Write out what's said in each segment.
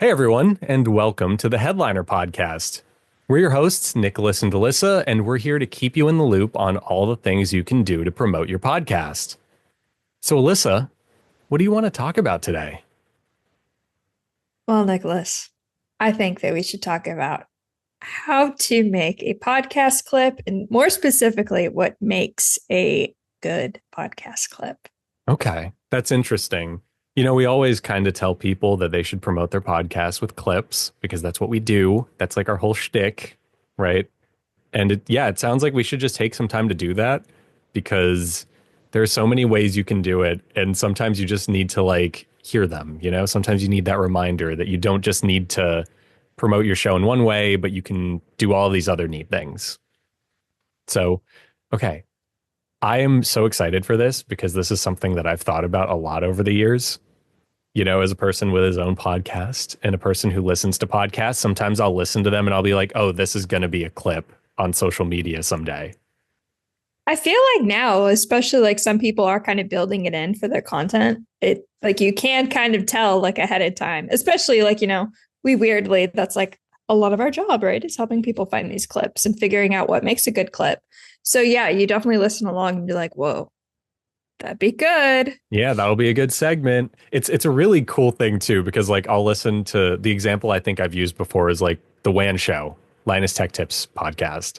Hey everyone, and welcome to the Headliner Podcast. We're your hosts, Nicholas and Elissa, and we're here to keep you in the loop on all the things you can do to promote your podcast. So, Elissa, what do you want to talk about today? Well, Nicholas, I think that we should talk about how to make a podcast clip and more specifically, what makes a good podcast clip. Okay, that's interesting. We always kind of tell people that they should promote their podcast with clips because that's what we do. That's like our whole shtick, right? And it sounds like we should just take some time to do that because there are so many ways you can do it. And sometimes you just need to like hear them, Sometimes you need that reminder that you don't just need to promote your show in one way, but you can do all these other neat things. So, okay. I am so excited for this because this is something that I've thought about a lot over the years. As a person with his own podcast and a person who listens to podcasts, sometimes I'll listen to them and I'll be like, oh, this is going to be a clip on social media someday. I feel like now, especially like some people are kind of building it in for their content. It like you can kind of tell like ahead of time, especially like, we weirdly, that's like a lot of our job, right? Is helping people find these clips and figuring out what makes a good clip. So yeah, you definitely listen along and be like, whoa, that'd be good. Yeah, that'll be a good segment. It's a really cool thing too, because like I'll listen to the example I think I've used before is like the WAN show, Linus Tech Tips podcast.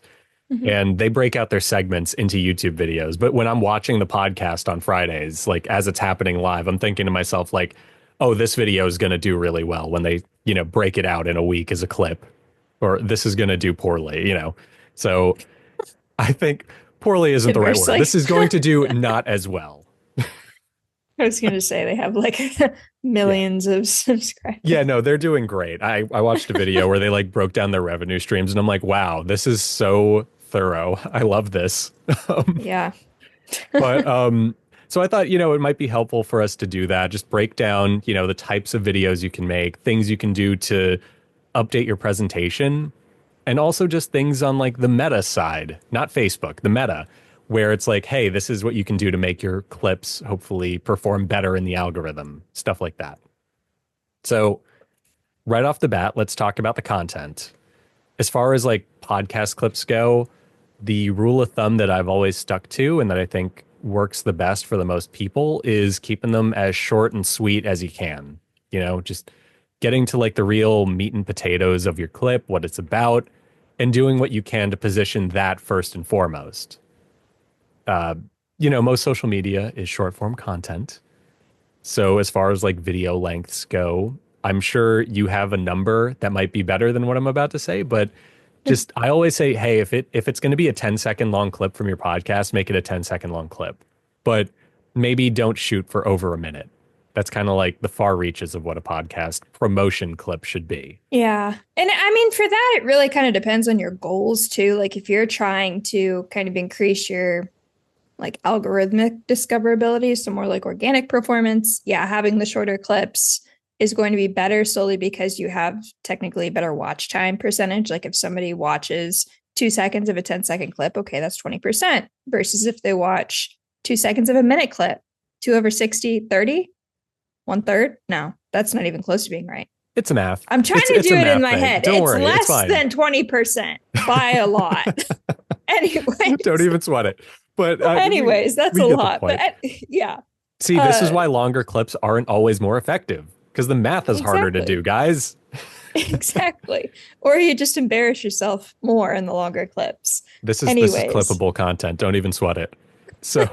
Mhm. And they break out their segments into YouTube videos. But when I'm watching the podcast on Fridays, like as it's happening live, I'm thinking to myself, like, oh, this video is going to do really well when they, break it out in a week as a clip, or this is going to do poorly. So I think poorly isn't the right word. Conversely, This is going to do not as well. I was going to say they have like Yeah. millions of subscribers. Yeah, no, they're doing great. I watched a video where they like broke down their revenue streams and I'm like, wow, this is so thorough. I love this. Um, Yeah. But so I thought, it might be helpful for us to do that. Just break down, the types of videos you can make, things you can do to update your presentation, and also just things on like the meta side, not Facebook, the meta, where it's like, hey, this is what you can do to make your clips hopefully perform better in the algorithm, stuff like that. So, right off the bat, let's talk about the content. As far as like podcast clips go, the rule of thumb that I've always stuck to and that I think works the best for the most people is keeping them as short and sweet as you can. Just getting to like the real meat and potatoes of your clip, what it's about, and doing what you can to position that first and foremost. Uh, most social media is short form content. So as far as like video lengths go, I'm sure you have a number that might be better than what I'm about to say, but just I always say, hey, if it's going to be a 10-second long clip from your podcast, make it a 10-second long clip. But maybe don't shoot for over a minute. That's kind of like the far reaches of what a podcast promotion clip should be. Yeah. And I mean, for that, it really kind of depends on your goals too. Like if you're trying to kind of increase your like algorithmic discoverability, so more like organic performance, yeah, having the shorter clips is going to be better solely because you have technically better watch time percentage. Like if somebody watches 2 seconds of a 10-second clip, okay, that's 20% versus if they watch 2 seconds of a minute clip, 2/60, 30, 1/3. No, that's not even close to being right. It's a math. I'm trying to It's do a it in math my thing. head. Don't It's worry, it's less fine. than 20% by a lot. Anyways, Don't even sweat it. But anyways, that's we a get the lot. point. But yeah, See, this is uh, why longer clips aren't always more effective because the math is harder to exactly. do, guys. Exactly. Or you just embarrass yourself more in the longer clips. This is Anyways, clippable content. Don't even sweat it. So,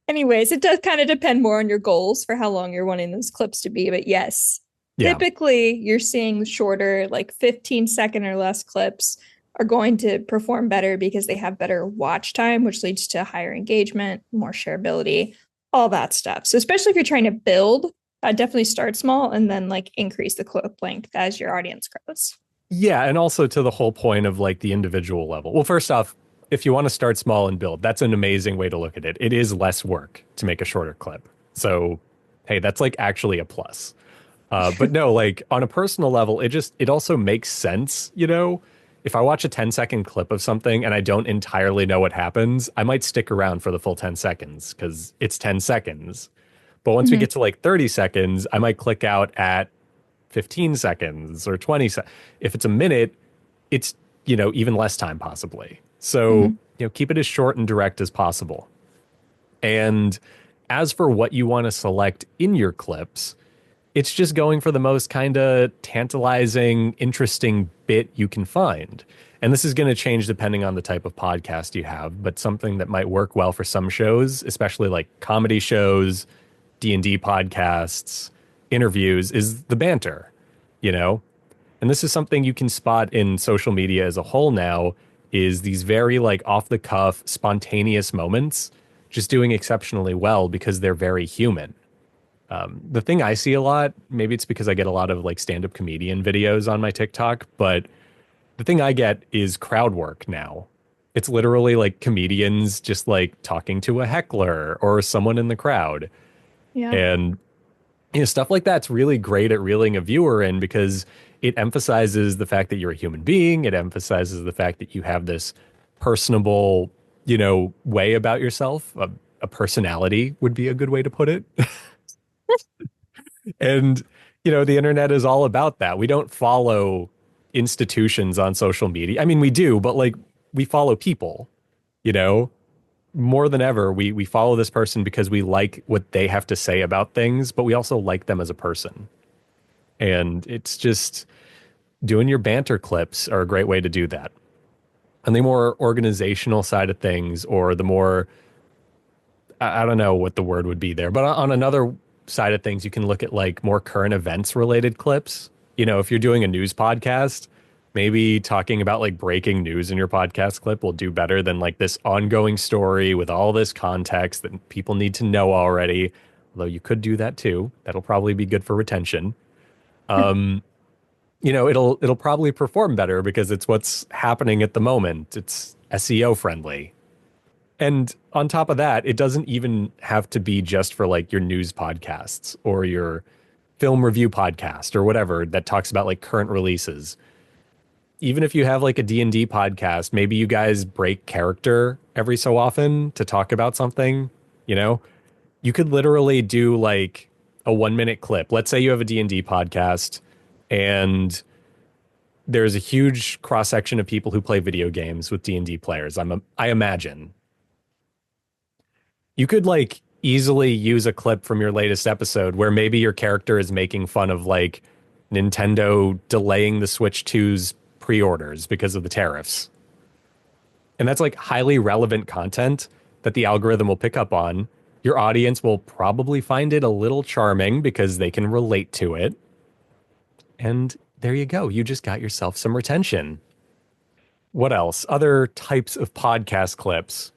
anyways, it does kind of depend more on your goals for how long you're wanting those clips to be. But yes, yeah. typically you're seeing shorter, like 15-second or less clips are going to perform better because they have better watch time, which leads to higher engagement, more shareability, all that stuff. So especially if you're trying to build, definitely start small and then like increase the clip length as your audience grows. Yeah, and also to the whole point of like the individual level. Well, first off, if you want to start small and build, that's an amazing way to look at it. It is less work to make a shorter clip. So, hey, that's like actually a plus. But no, like on a personal level, it also makes sense. If I watch a 10-second clip of something and I don't entirely know what happens, I might stick around for the full 10 seconds because it's 10 seconds. But once we Hmm. get to like 30 seconds, I might click out at 15 seconds or 20 seconds. If it's a minute, it's, even less time possibly. So, Hmm. keep it as short and direct as possible. And as for what you want to select in your clips, it's just going for the most kind of tantalizing, interesting bit you can find. And this is going to change depending on the type of podcast you have, but something that might work well for some shows, especially like comedy shows, D&D podcasts, interviews, is the banter, you know? And this is something you can spot in social media as a whole now, is these very like off the cuff, spontaneous moments just doing exceptionally well because they're very human. The thing I see a lot, maybe it's because I get a lot of like stand-up comedian videos on my TikTok, but the thing I get is crowd work now. It's literally like comedians just like talking to a heckler or someone in the crowd. Yeah. And stuff like that's really great at reeling a viewer in because it emphasizes the fact that you're a human being. It emphasizes the fact that you have this personable, way about yourself. A personality would be a good way to put it. And, the internet is all about that. We don't follow institutions on social media. I mean, we do, but like we follow people, you know? More than ever, we follow this person because we like what they have to say about things, but we also like them as a person. And it's just doing your banter clips are a great way to do that. And the more organizational side of things, or the more, I don't know what the word would be there, but on another side of things, you can look at like more current events related clips. If you're doing a news podcast, maybe talking about like breaking news in your podcast clip will do better than like this ongoing story with all this context that people need to know already. Although you could do that too. That'll probably be good for retention. It'll probably perform better because it's what's happening at the moment. It's SEO friendly. And on top of that, it doesn't even have to be just for like your news podcasts or your film review podcast or whatever that talks about like current releases. Even if you have like a D&D podcast, maybe you guys break character every so often to talk about something, you know? You could literally do like a 1 minute clip. Let's say you have a D&D podcast and there's a huge cross section of people who play video games with D&D players. I imagine you could like easily use a clip from your latest episode where maybe your character is making fun of like Nintendo delaying the Switch 2's pre-orders because of the tariffs. And that's like highly relevant content that the algorithm will pick up on. Your audience will probably find it a little charming because they can relate to it. And there you go. You just got yourself some retention. What else? Other types of podcast clips.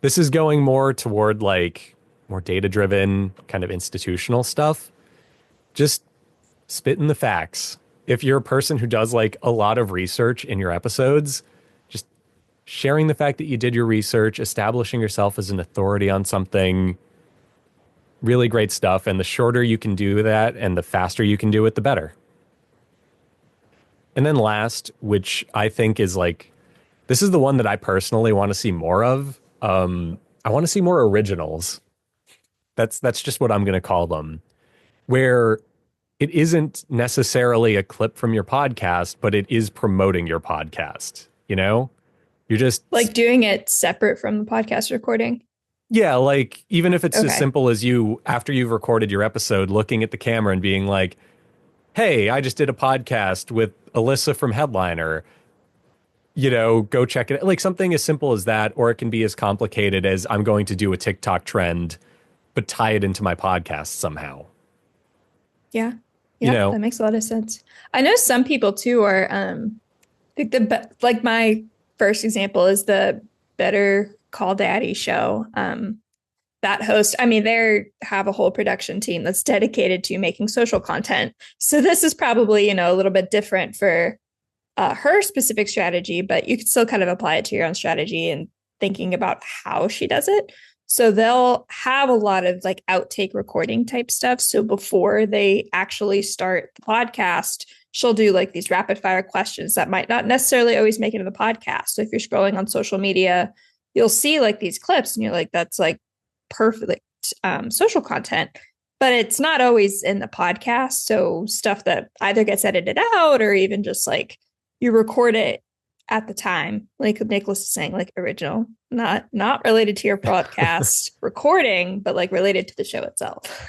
This is going more toward like more data driven, kind of institutional stuff. Just spitting the facts. If you're a person who does like a lot of research in your episodes, just sharing the fact that you did your research, establishing yourself as an authority on something, really great stuff. And the shorter you can do that and the faster you can do it, the better. And then last, which I think is like, this is the one that I personally want to see more of. I want to see more originals. That's just what I'm going to call them, where it isn't necessarily a clip from your podcast, but it is promoting your podcast. You're just, Like doing it separate from the podcast recording. yeah, like even if it's as Okay. simple as you, after you've recorded your episode, looking at the camera and being like, hey, I just did a podcast with Elissa from Headliner. Go check it. Like something as simple as that, or it can be as complicated as I'm going to do a TikTok trend, but tie it into my podcast somehow. Yeah. You Yeah, know, that makes a lot of sense. I know some people too are like like my first example is the Better Call Daddy show. That host, I mean, they have a whole production team that's dedicated to making social content. So this is probably, a little bit different for her specific strategy, but you could still kind of apply it to your own strategy and thinking about how she does it. So they'll have a lot of like outtake recording type stuff. So before they actually start the podcast, she'll do like these rapid fire questions that might not necessarily always make it to the podcast. So if you're scrolling on social media, you'll see like these clips and you're like, that's like perfect, like create social content, but it's not always in the podcast. So stuff that either gets edited out or even just like you record it at the time, like Nicholas is saying, like original, not related to your broadcast recording, but like related to the show itself,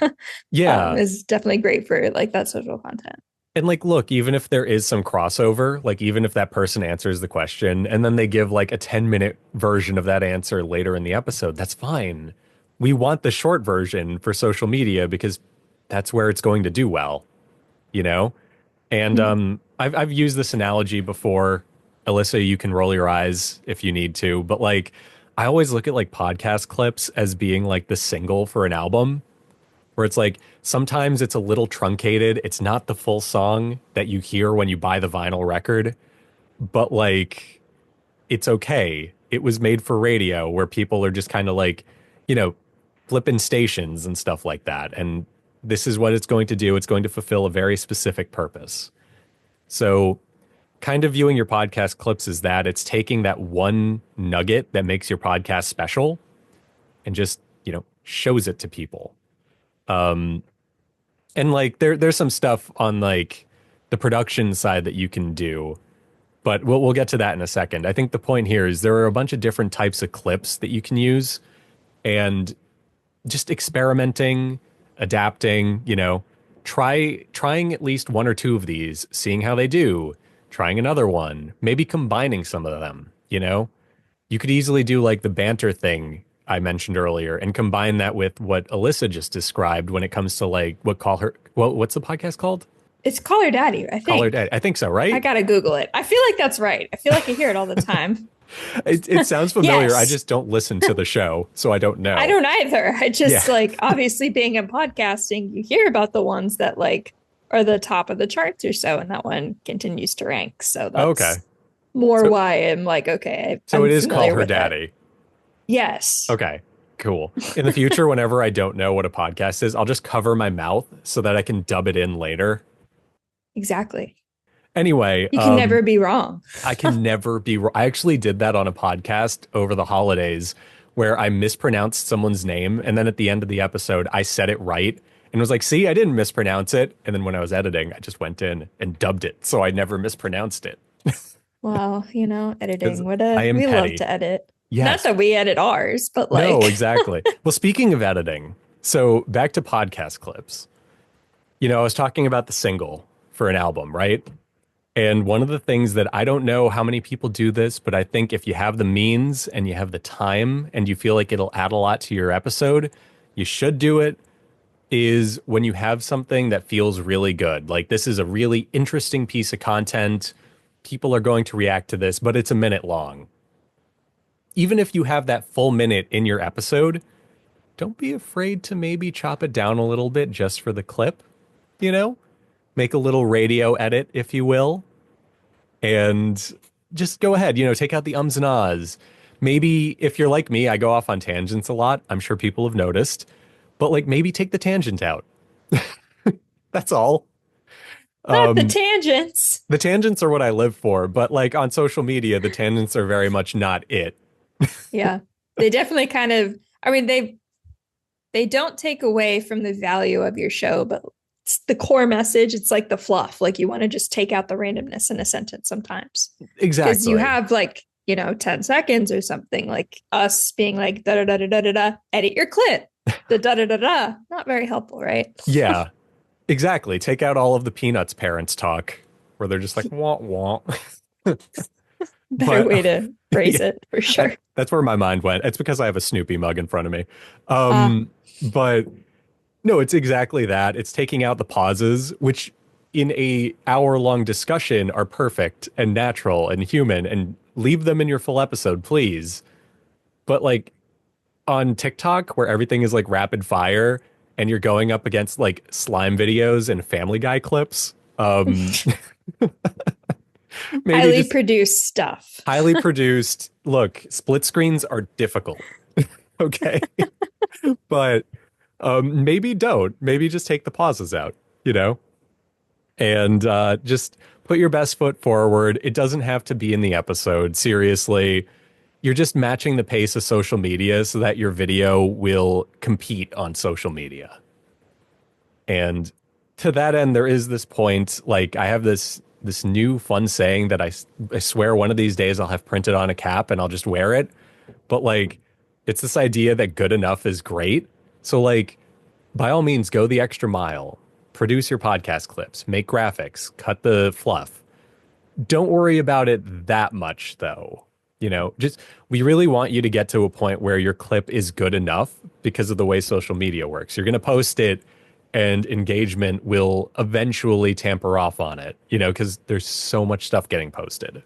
Yeah. is definitely great for like that social content. And like, look, even if there is some crossover, like even if that person answers the question and then they give like a 10-minute version of that answer later in the episode, that's fine. We want the short version for social media because that's where it's going to do well, you know? And I've used this analogy before. Elissa, you can roll your eyes if you need to, but like I always look at like podcast clips as being like the single for an album where it's like sometimes it's a little truncated. It's not the full song that you hear when you buy the vinyl record, but like it's okay. It was made for radio where people are just kind of like, you know, flipping stations and stuff like that. And this is what it's going to do. It's going to fulfill a very specific purpose. So, kind of viewing your podcast clips as that it's taking that one nugget that makes your podcast special and just, shows it to people. And like there's some stuff on like the production side that you can do, but we'll get to that in a second. I think the point here is there are a bunch of different types of clips that you can use and just experimenting, adapting, trying at least one or two of these, seeing how they do, trying another one, maybe combining some of them, You could easily do like the banter thing I mentioned earlier and combine that with what Elissa just described when it comes to like what's the podcast called? It's Call Her Daddy, I Call Her think. Daddy. I think so, I right? gotta Google it. I feel like that's right. I feel like I hear it all the time. It sounds familiar. I Yes. just don't listen to the show, so I don't I know. don't either. I Yeah. just like obviously being in podcasting, you hear about the ones that like are the top of the charts or so, and that one continues to rank. So Okay. that's more So why I'm like, okay, so I'm it is Call familiar Her with it. Daddy. Yes, Okay. Cool. In the future, whenever I don't know what a podcast is, I'll just cover my mouth so that I can dub it in later. exactly. Anyway, You can never be wrong. I can never be. I actually did that on a podcast over the holidays where I mispronounced someone's name. And then at the end of the episode, I said it right and was like, see, I didn't mispronounce it. And then when I was editing, I just went in and dubbed it. So I never mispronounced it Well, because editing. I am We love petty. to edit. Not Yes. that we edit ours, but No, like exactly. Well, speaking of editing, so back to podcast clips. I was talking about the single for an album, right? And one of the things that I don't know how many people do this, but I think if you have the means and you have the time and you feel like it'll add a lot to your episode, you should do it, is when you have something that feels really good. Like this is a really interesting piece of content. People are going to react to this, but it's a minute long. Even if you have that full minute in your episode, don't be afraid to maybe chop it down a little bit just for the clip, you know? Make a little radio edit, if you will, and just go ahead, take out the ums and ahs. Maybe if you're like me, I go off on tangents a lot. I'm sure people have noticed, but like maybe take the tangent out. That's all. not the tangents. The tangents are what I live for, but like on social media, the tangents are very much not it. Yeah. They definitely kind of, I mean, they don't take away from the value of your show, but it's the core message. It's like the fluff. Like you want to just take out the randomness in a sentence sometimes. Because you Exactly. have like, 10 seconds or something, like us being like da da da da da da da, edit your clip. The da da da da. Not very helpful, right? Yeah, exactly. Take out all of the Peanuts parents talk where they're just like, wah, wah. Better But way to phrase yeah, it for sure. that's where my mind went. It's because I have a Snoopy mug in front of me. Uh, But no, it's exactly that. It's taking out the pauses, which in a hour-long discussion are perfect and natural and human, and leave them in your full episode, please. But like on TikTok, where everything is like rapid fire and you're going up against like slime videos and Family Guy clips, maybe highly just produced stuff. highly produced. Look, split screens are difficult. Okay. But maybe don't. Maybe just take the pauses out, and just put your best foot forward. It doesn't have to be in the episode. Seriously, You're just matching the pace of social media so that your video will compete on social media. And to that end, there is this point, like I have this new fun saying that I swear one of these days I'll have printed on a cap and I'll just wear it. But like it's this idea that good enough is great. So like by all means go the extra mile. Produce your podcast clips, make graphics, cut the fluff. Don't worry about it that much though. Just we really want you to get to a point where your clip is good enough because of the way social media works. You're going to post it and engagement will eventually tamper off on it, because there's so much stuff getting posted.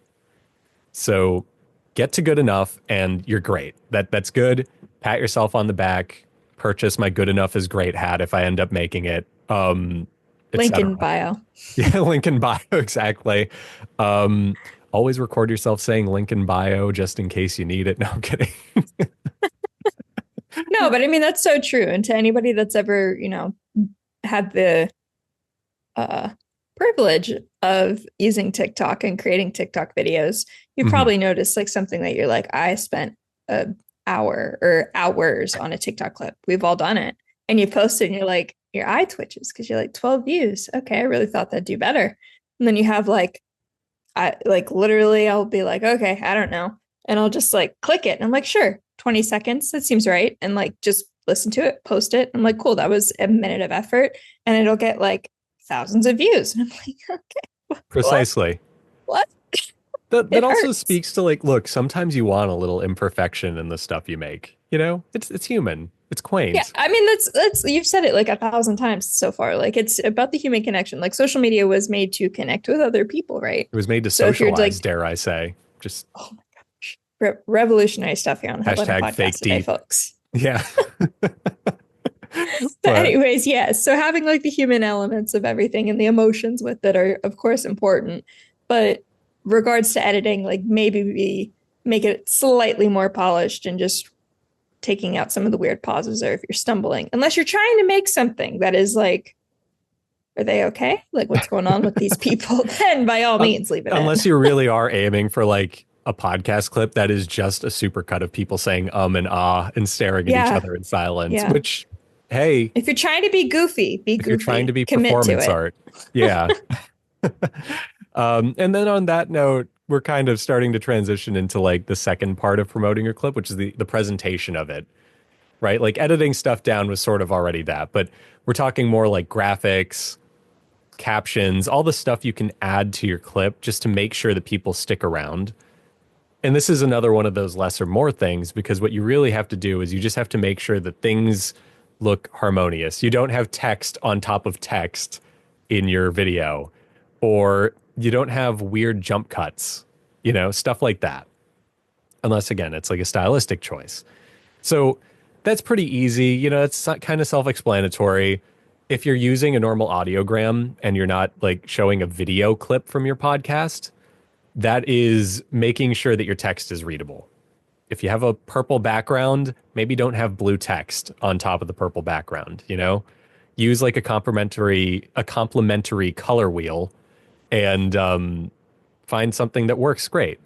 So get to good enough and you're great. That's good. Pat yourself on the back. Purchase my good enough is great hat if I end up making it. Link Etc. in bio. Yeah, link in bio, exactly. Um, Always record yourself saying link in bio just in case you need it. No, I'm kidding. No, but I mean that's so true. And to anybody that's ever, had the uh privilege of using TikTok and creating TikTok videos, you Mhm. probably noticed like something that you're like, I spent an hour or hours on a TikTok clip. We've all done it. And you post it and you're like, your eye twitches because you're like 12 views. Okay, I really thought that'd do better. And then you have like I like literally I'll be like, okay, I don't know. And I'll just like click it. And I'm like, sure, 20 seconds. That seems right. And like just listen to it, post it. I'm like, cool, that was a minute of effort. And it'll get like thousands of views. And I'm like, okay, what? Precisely. What? That It also hurts. speaks to like, look, sometimes you want a little imperfection in the stuff you make. It's human. It's Yeah, quaint. I mean that's you've said it like 1,000 times so far. Like it's about the human connection. Like social media was made to connect with other people, right? It was made to So if you're socialize, like, dare I say. Just oh my gosh, revolutionary stuff here on the Headliner hashtag fake Podcast today, deep. folks. Yeah. But But anyways, yes. So having like the human elements of everything and the emotions with it are of course important. But regards to editing, like maybe we make it slightly more polished and just taking out some of the weird pauses or if you're stumbling. Unless you're trying to make something that is like, are they okay? Like what's going on with these people? Then by all un- means leave it in. unless you really are aiming for like a podcast clip that is just a supercut of people saying and ah and staring at each Yeah. other in silence, Yeah. which, hey, If you're trying to be goofy, be if you're trying to goofy. be Commit to performance it. art, yeah. And then on that note, we're kind of starting to transition into like the second part of promoting your clip, which is the presentation of it, right? Like editing stuff down was sort of already that, but we're talking more like graphics, captions, all the stuff you can add to your clip just to make sure that people stick around. And this is another one of those lesser more things because what you really have to do is you just have to make sure that things look harmonious. You don't have text on top of text in your video, or you don't have weird jump cuts, stuff like that. Unless, again, it's like a stylistic choice. So that's pretty easy. It's kind of self explanatory. If you're using a normal audiogram and you're not like showing a video clip from your podcast, that is making sure that your text is readable. If you have a purple background, maybe don't have blue text on top of the purple background. Use like a complementary color wheel and find something that works great.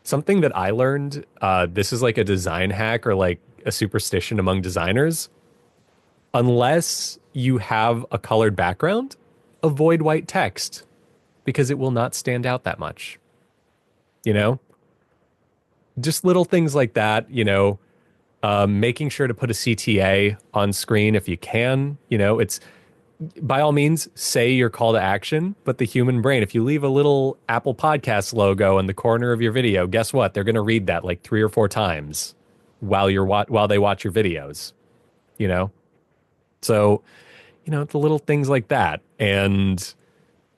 Something that I learned, this is like a design hack or like a superstition among designers. Unless you have a colored background, avoid white text because it will not stand out that much. You know, just little things like that, making sure to put a CTA on screen if you can. It's by all means say your call to action, but the human brain, if you leave a little Apple Podcast logo in the corner of your video, guess what? They're going to read that like 3 or 4 times while they watch your videos, you know? So, the little things like that and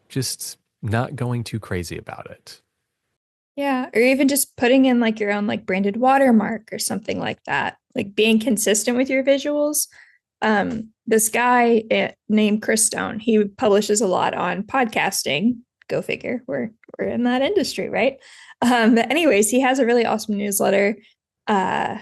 just not going too crazy about it. Yeah, or even just putting in like your own like branded watermark or something like that. Like being consistent with your visuals. This guy named Chris Stone, he publishes a lot on podcasting. Go figure, we're in that industry, right? But anyways, he has a really awesome newsletter. Uh,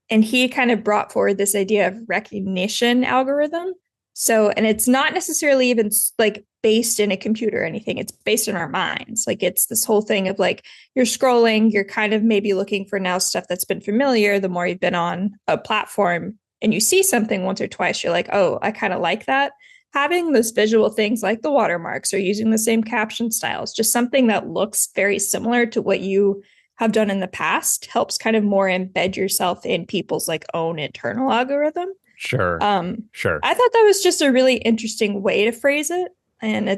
and he kind of brought forward this idea of recognition algorithm. So, and it's not necessarily even like based in a computer or anything. It's based in our minds. Like it's this whole thing of like you're scrolling, you're kind of maybe looking for now stuff that's been familiar. The more you've been on a platform and you see something once or twice, you're like, oh, I kind of like that. Having those visual things like the watermarks or using the same caption styles, just something that looks very similar to what you have done in the past helps kind of more embed yourself in people's like own internal algorithm. Sure. Um, Sure. I thought that was just a really interesting way to phrase it. And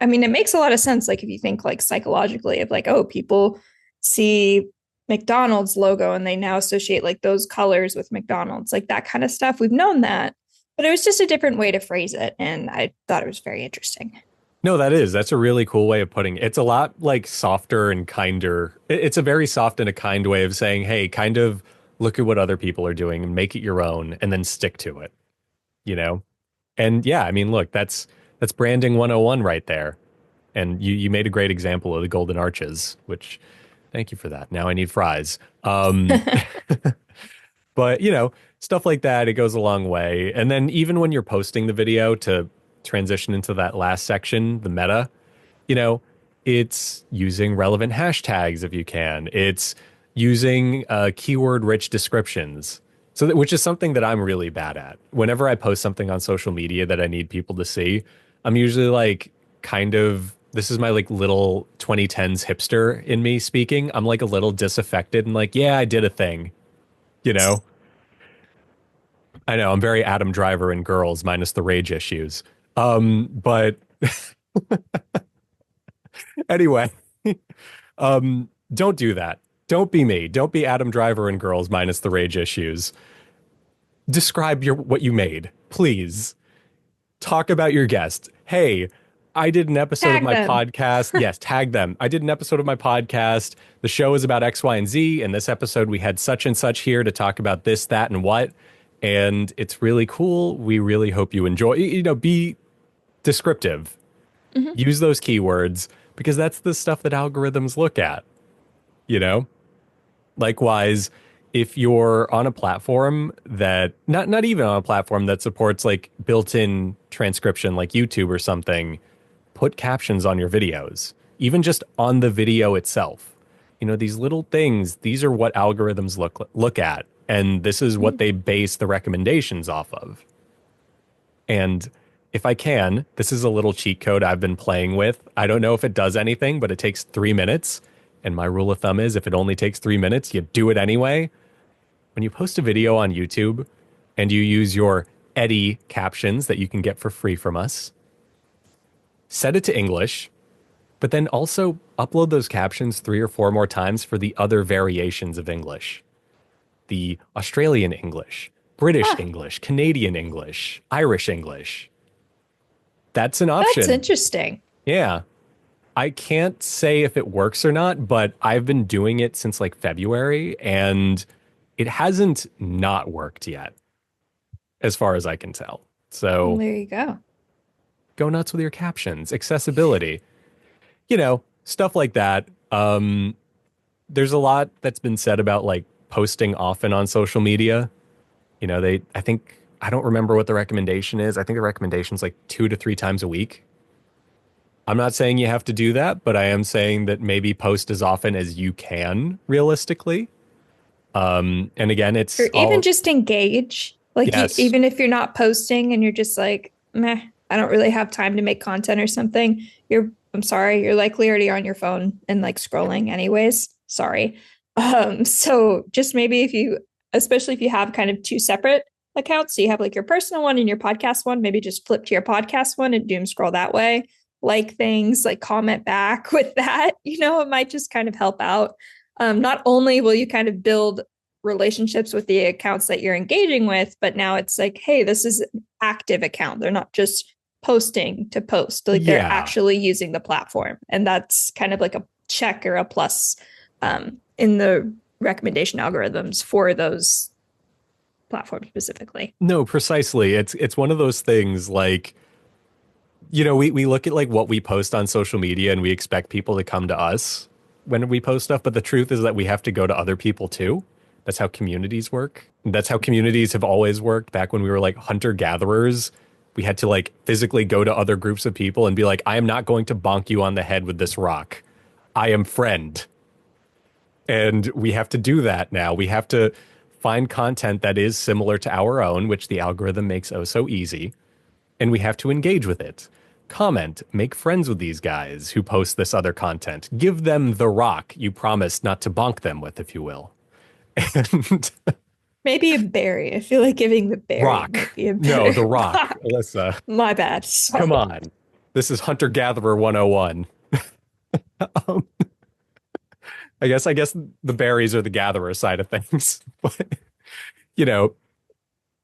I mean, it makes a lot of sense. Like if you think like psychologically of like, oh, people see McDonald's logo and they now associate like those colors with McDonald's, like that kind of stuff. We've known that, but it was just a different way to phrase it. And I thought it was very interesting. No, that's a really cool way of putting it. It's a lot like softer and kinder. It's a very soft and a kind way of saying, hey, kind of look at what other people are doing and make it your own and then stick to it, you know? And yeah, I mean, look, that's branding 101 right there. And you made a great example of the golden arches, which thank you for that. Now I need fries. But stuff like that, it goes a long way. And then even when you're posting the video to transition into that last section, the meta, you know, it's using relevant hashtags if you can. It's using keyword rich descriptions. So which is something that I'm really bad at. Whenever I post something on social media that I need people to see, I'm usually like kind of this is my like little 2010s hipster in me speaking. I'm like a little disaffected and like, yeah, I did a thing, you know? I know I'm very Adam Driver and Girls minus the rage issues. But anyway, don't do that. Don't be me. Don't be Adam Driver and Girls minus the rage issues. Describe what you made, please. Talk about your guest. Hey, I did an episode of Tag my them. podcast. Yes, tag them. I did an episode of my podcast. The show is about X, Y, and Z. In this episode, we had such and such here to talk about this, that, and what. And it's really cool. We really hope you enjoy. Be descriptive. Mhm. Use those keywords because that's the stuff that algorithms look at, you know? Likewise, if you're on a platform that not even on a platform that supports like built-in transcription like YouTube or something, put captions on your videos, even just on the video itself. These little things, these are what algorithms look at, and this is what they base the recommendations off of. And if I can, this is a little cheat code I've been playing with. I don't know if it does anything, but it takes 3 minutes. And my rule of thumb is if it only takes 3 minutes, you do it anyway. When you post a video on YouTube and you use your Eddie captions that you can get for free from us, set it to English, but then also upload those captions 3 or 4 more times for the other variations of English. The Australian English, British Huh, English, Canadian English, Irish English. That's an that's option. interesting. Yeah. I can't say if it works or not, but I've been doing it since like February and it hasn't not worked yet, as far as I can tell. Well, So there you go. go nuts with your captions, accessibility, stuff like that. There's a lot that's been said about like posting often on social media. I think, I don't remember what the recommendation is. I think the recommendation is like 2 to 3 times a week. I'm not saying you have to do that, but I am saying that maybe post as often as you can realistically. And again, it's Or even all, just engage. Like yes, even if you're not posting and you're just like, meh, I don't really have time to make content or something. I'm sorry, you're likely already on your phone and like scrolling anyways. Sorry. So just maybe especially if you have kind of two separate accounts, so you have like your personal one and your podcast one, maybe just flip to your podcast one and doom scroll that way. Like things, like comment back with that, it might just kind of help out. Not only will you kind of build relationships with the accounts that you're engaging with, but now it's like, hey, this is an active account. They're not just posting to post, like they're yeah. actually using the platform. And that's kind of like a check or a plus in the recommendation algorithms for those platforms specifically. No, precisely. It's one of those things like, we look at like what we post on social media and we expect people to come to us when we post stuff, but the truth is that we have to go to other people too. That's how communities work. That's how communities have always worked back when we were like hunter gatherers. We had to like physically go to other groups of people and be like, I am not going to bonk you on the head with this rock. I am friend. And we have to do that now. We have to find content that is similar to our own, which the algorithm makes oh so easy. And we have to engage with it. Comment, make friends with these guys who post this other content. Give them the rock you promised not to bonk them with, if you will. And Maybe a berry. I feel like giving the berry rock. might be a No, the better rock, rock. Alyssa. My bad. Come Sorry. on. This is Hunter Gatherer 101. Um, I guess the berries are the gatherer side of things. But you know,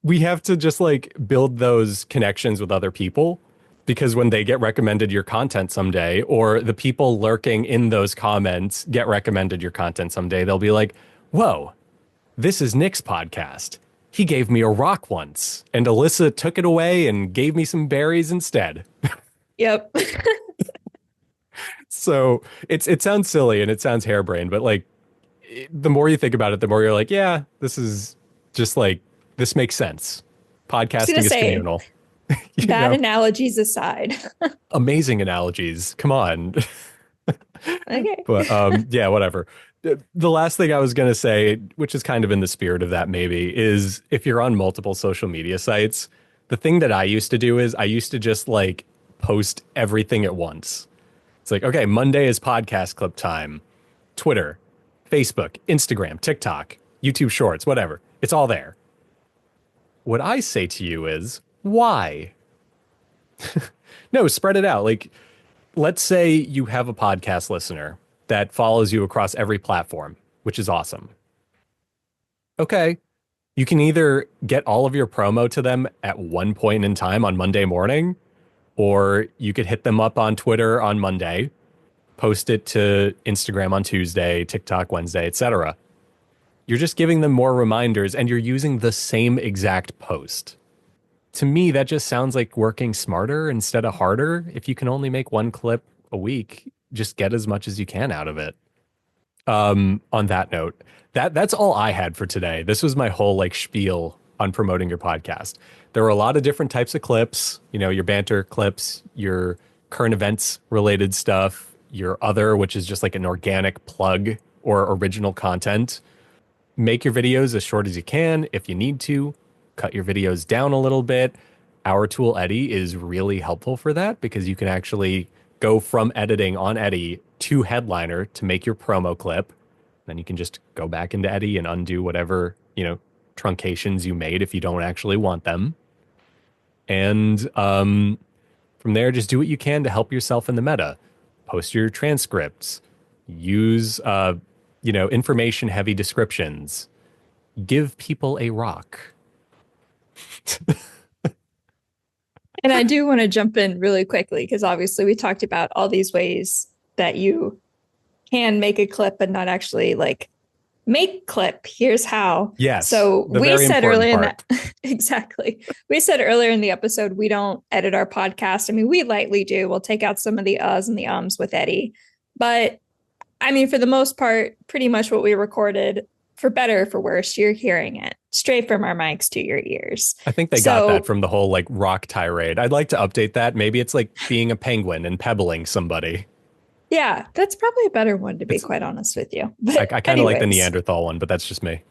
we have to just like build those connections with other people because when they get recommended your content someday, or the people lurking in those comments get recommended your content someday, they'll be like, whoa, this is Nick's podcast. He gave me a rock once, and Alyssa took it away and gave me some berries instead. Yep. So it sounds silly and it sounds harebrained, but like the more you think about it, the more you're like, yeah, this is just like this makes sense. I was Podcasting gonna is say, communal. You bad know, analogies aside. amazing analogies. Come on. Okay. But yeah, whatever. The last thing I was gonna say, which is kind of in the spirit of that maybe, is if you're on multiple social media sites, the thing that I used to do is I used to just like post everything at once. It's like, okay, Monday is podcast clip time. Twitter, Facebook, Instagram, TikTok, YouTube Shorts, whatever. It's all there. What I say to you is, why? No, spread it out. Like, let's say you have a podcast listener that follows you across every platform, which is awesome. Okay, you can either get all of your promo to them at one point in time on Monday morning, or you could hit them up on Twitter on Monday, post it to Instagram on Tuesday, TikTok Wednesday, etc. You're just giving them more reminders and you're using the same exact post. To me, that just sounds like working smarter instead of harder. If you can only make one clip a week, just get as much as you can out of it. On that note, that's all I had for today. This was my whole like spiel on promoting your podcast. There are a lot of different types of clips, you know, your banter clips, your current events related stuff, your other, which is just like an organic plug or original content. Make your videos as short as you can if you need to. Cut your videos down a little bit. Our tool Eddy is really helpful for that because you can actually go from editing on Eddy to Headliner to make your promo clip. Then you can just go back into Eddy and undo whatever, you know, truncations you made if you don't actually want them. And from there, just do what you can to help yourself in the meta. Post your transcripts. Use, you know, information-heavy descriptions. Give people a rock. And I do want to jump in really quickly because obviously we talked about all these ways that you can make a clip and not actually like make clip. Here's how. Yes, So the we very said important earlier in part. that exactly. We said earlier in the episode we don't edit our podcast. I mean, we lightly do. We'll take out some of the uhs and the ums with Eddy. But I mean, for the most part, pretty much what we recorded, for better or for worse, you're hearing it straight from our mics to your ears. I think they got that So from the whole like rock tirade. I'd like to update that. Maybe it's like being a penguin and pebbling somebody. yeah, that's probably a better one to be It's quite honest with you. I But kind of like the Neanderthal one, but that's just me.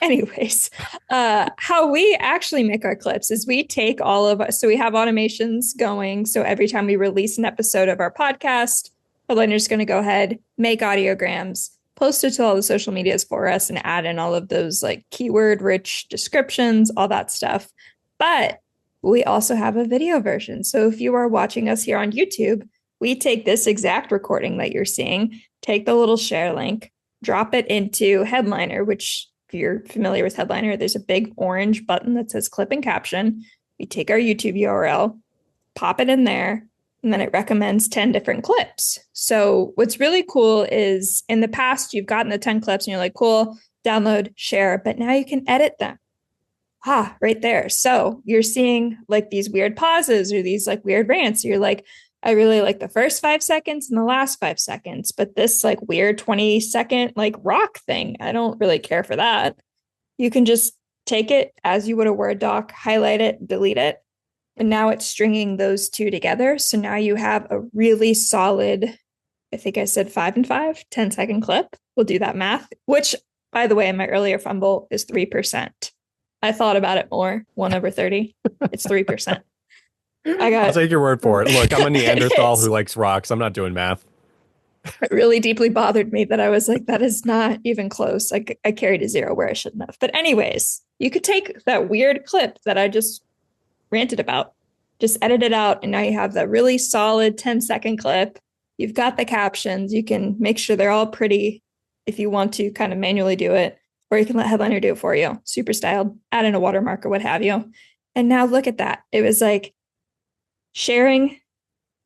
anyways, how we actually make our clips is we take all of us. So we have automations going. So every time we release an episode of our podcast, Headliner's going to go ahead, make audiograms, post it to all the social medias for us, and add in all of those like keyword rich descriptions, all that stuff. But we also have a video version. So if you are watching us here on YouTube, we take this exact recording that you're seeing, take the little share link, drop it into Headliner, which if you're familiar with Headliner, there's a big orange button that says clip and caption. We take our YouTube URL, pop it in there, and then it recommends 10 different clips. So what's really cool is in the past, you've gotten the 10 clips and you're like, cool, download, share, but now you can edit them. Right there. So you're seeing like these weird pauses or these like weird rants. You're like, I really like the first 5 seconds and the last 5 seconds, but this like weird 20-second like rock thing, I don't really care for that. You can just take it as you would a Word doc, highlight it, delete it. And now it's stringing those two together. So now you have a really solid, I think I said 5 and 5, 10-second clip. We'll do that math, which, by the way, in my earlier fumble is 3%. I thought about it more. 1/30. It's 3%. I'll take your word for it. Look, I'm a Neanderthal who likes rocks. I'm not doing math. It really deeply bothered me that I was like, that is not even close. Like I carried a 0 where I shouldn't have. But anyways, you could take that weird clip that I just ranted about, just edit it out, and now you have that really solid 10-second clip. You've got the captions. You can make sure they're all pretty if you want to kind of manually do it, or you can let Headliner do it for you. Super styled, add in a watermark or what have you. And now look at that. It was like sharing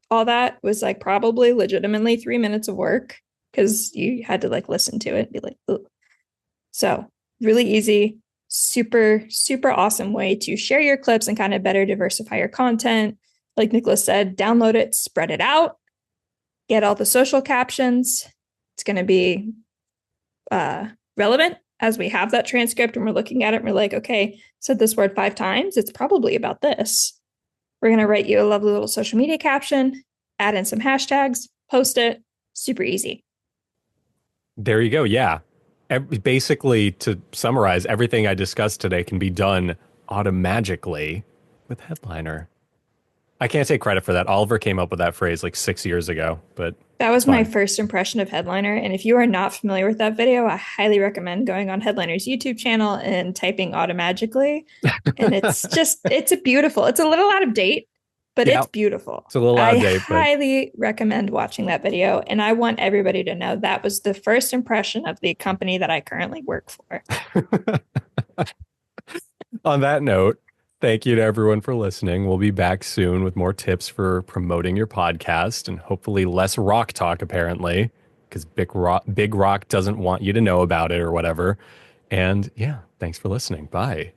all that was like probably legitimately 3 minutes of work because you had to like listen to it and be like, ooh. So really easy, super, super awesome way to share your clips and kind of better diversify your content. Like Nicholas said, download it, spread it out, get all the social captions. It's going to be relevant as we have that transcript and we're looking at it and we're like, okay, said this word 5 times. It's probably about this. We're going to write you a lovely little social media caption, add in some hashtags, post it. Super easy. There you go. Yeah. Basically, to summarize, everything I discussed today can be done automagically with Headliner. I can't take credit for that. Oliver came up with that phrase like 6 years ago, but that was my first impression of Headliner. And if you are not familiar with that video, I highly recommend going on Headliner's YouTube channel and typing automagically. And it's a beautiful, it's a little out of date, but it's beautiful. It's a little out of date. I highly recommend watching that video. And I want everybody to know that was the first impression of the company that I currently work for. On that note, thank you to everyone for listening. We'll be back soon with more tips for promoting your podcast and hopefully less rock talk, apparently, because Big Rock doesn't want you to know about it or whatever. And yeah, thanks for listening. Bye.